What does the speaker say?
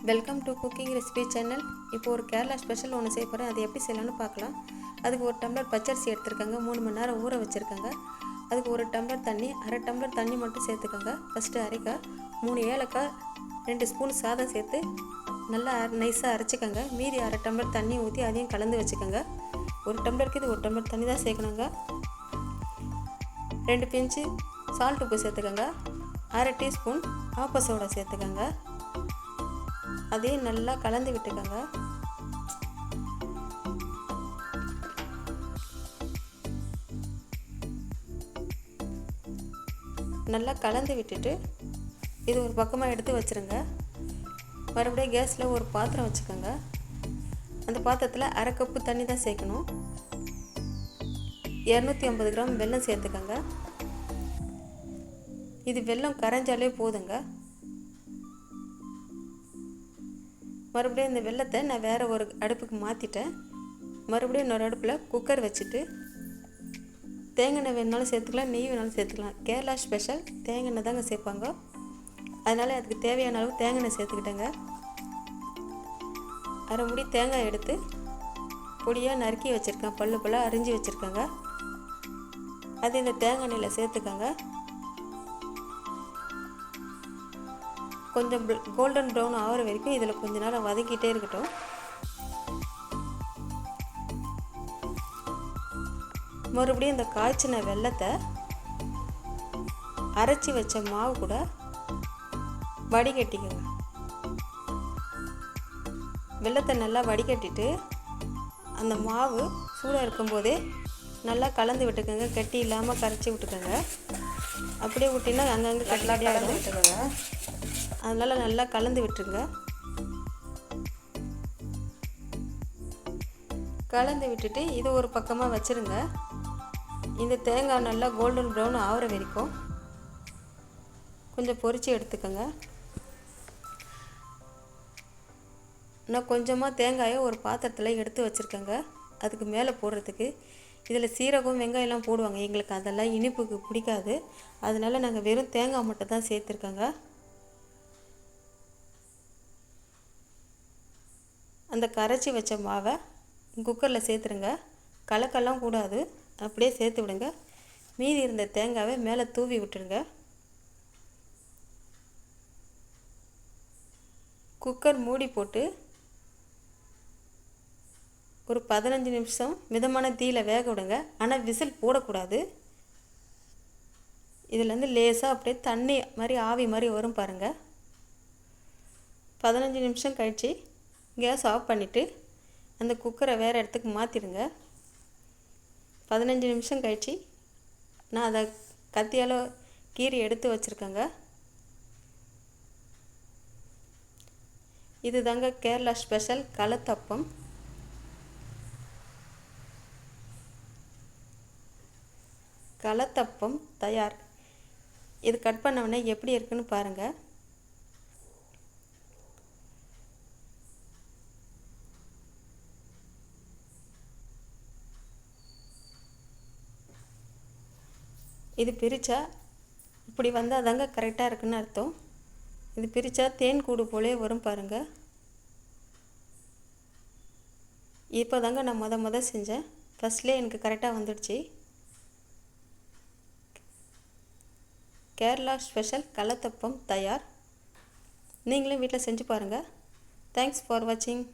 Welcome to cooking recipe channel. இப்போ ஒரு Kerala special ஒன்று செய்ய போகிறேன். அது எப்படி செய்யலாம்னு பார்க்கலாம். அதுக்கு ஒரு டம்ளர் பச்சரிசி எடுத்துருக்காங்க, 3 மணி நேரம் ஊற வச்சுருக்காங்க. அதுக்கு ஒரு டம்ளர் தண்ணி, அரை டம்ளர் தண்ணி மட்டும் சேர்த்துக்கோங்க. ஃபஸ்ட்டு அரைக்காய், 3 ஏலக்காய், 2 ஸ்பூன் சாதம் சேர்த்து நல்லா நைஸாக அரைச்சிக்கோங்க. மீதி அரை டம்ளர் தண்ணி ஊற்றி அதையும் கலந்து வச்சுக்கோங்க. ஒரு டம்ளருக்கு இது ஒரு டம்ளர் தண்ணி தான் சேர்க்கணுங்க. 2 பிஞ்சு சால்ட் உப்பு சேர்த்துக்கோங்க. அரை டீஸ்பூன் ஆப்ப சோடா சேர்த்துக்கோங்க. அதையும் நல்லா கலந்து விட்டுக்கோங்க. நல்லா கலந்து விட்டுட்டு இது ஒரு பக்கமாக எடுத்து வச்சுருங்க. மறுபடியும் கேஸில் ஒரு பாத்திரம் வச்சுக்கோங்க. அந்த பாத்திரத்தில் அரை கப்பு தண்ணி தான் சேர்க்கணும். 250 கிராம் வெல்லம் சேர்த்துக்கோங்க. இது வெல்லம் கரைஞ்சாலே போதுங்க. மறுபடியும் இந்த வெல்லத்தை நான் வேறு ஒரு அடுப்புக்கு மாற்றிட்டேன். மறுபடியும் இன்னொரு அடுப்பில் குக்கர் வச்சுட்டு தேங்காய் எண்ணெய் வேணுனாலும் சேர்த்துக்கலாம், நெய் வேணாலும் சேர்த்துக்கலாம். கேரளா ஸ்பெஷல் தேங்காய் எண்ணெய் தாங்க சேர்ப்பாங்க. அதனால் அதுக்கு தேவையான அளவு தேங்காய் எண்ணெய் சேர்த்துக்கிட்டேங்க. அரை முடி தேங்காய் எடுத்து பொடியாக நறுக்கி வச்சுருக்கேன், பல்லாக அரிஞ்சு வச்சுருக்கேங்க. அது இந்த தேங்காய் எண்ணெயில் சேர்த்துக்கோங்க. கொஞ்சம் கோல்டன் ப்ரௌன் ஆகிற வரைக்கும் இதில் கொஞ்ச நேரம் வதக்கிட்டே இருக்கட்டும். மறுபடியும் இந்த காய்ச்சின வெல்லத்தை அரைச்சி வச்ச மாவு கூட வடிகட்டிக்கோங்க. வெல்லத்தை நல்லா வடிகட்டிட்டு அந்த மாவு சூடாக இருக்கும்போதே நல்லா கலந்து விட்டுக்கோங்க. கட்டி இல்லாமல் கரைச்சி விட்டுக்கோங்க. அப்படியே விட்டினா அங்கங்கே கட்டியாக விட்டுக்கோங்க. அதனால் நல்லா கலந்து விட்டுருங்க. கலந்து விட்டுட்டு இது ஒரு பக்கமாக வச்சுருங்க. இந்த தேங்காய் நல்லா கோல்டன் ப்ரௌன் ஆகிற வரைக்கும் கொஞ்சம் பொரித்து எடுத்துக்கோங்க. நான் கொஞ்சமாக தேங்காயை ஒரு பாத்திரத்தில் எடுத்து வச்சுருக்கேங்க. அதுக்கு மேலே போடுறதுக்கு இதில் சீரகம் வெங்காயம்லாம் போடுவாங்க. எங்களுக்கு அதெல்லாம் இனிப்புக்கு பிடிக்காது. அதனால் நாங்கள் வெறும் தேங்காய் மட்டும் தான் சேர்த்துருக்கோங்க. அந்த கரைச்சி வச்ச மாவை குக்கரில் சேர்த்துருங்க. கலக்கெல்லாம் கூடாது, அப்படியே சேர்த்து விடுங்க. மீதி இருந்த தேங்காவை மேலே தூவி விட்டுருங்க. குக்கர் மூடி போட்டு ஒரு 15 நிமிஷம் மிதமான தீயில் வேக விடுங்க. ஆனால் விசில் போடக்கூடாது. இதுலேருந்து லேசாக அப்படியே தண்ணி மாதிரி ஆவி மாதிரி வரும் பாருங்கள். 15 நிமிஷம் கழித்து கேஸ் ஆஃப் பண்ணிவிட்டு அந்த குக்கரை வேறு இடத்துக்கு மாற்றிடுங்க. 15 நிமிஷம் கழித்து நான் அதை கத்தியால் கீறி எடுத்து வச்சுருக்கேங்க. இது தாங்க கேரளா ஸ்பெஷல் கலத்தப்பம். கலத்தப்பம் தயார். இது கட் பண்ண உடனே எப்படி இருக்குன்னு பாருங்கள். இது பிரித்தா இப்படி வந்தால் தாங்க கரெக்டாக இருக்குன்னு அர்த்தம். இது பிரித்தா தேன் கூடு போலே வரும் பாருங்கள். இப்போ தாங்க நான் முத செஞ்சேன். ஃபஸ்ட்லேயே எனக்கு கரெக்டாக வந்துடுச்சு. கேரளா ஸ்பெஷல் கலத்தப்பம் தயார். நீங்களும் வீட்டில் செஞ்சு பாருங்கள். தேங்க்ஸ் ஃபார் வாட்சிங்.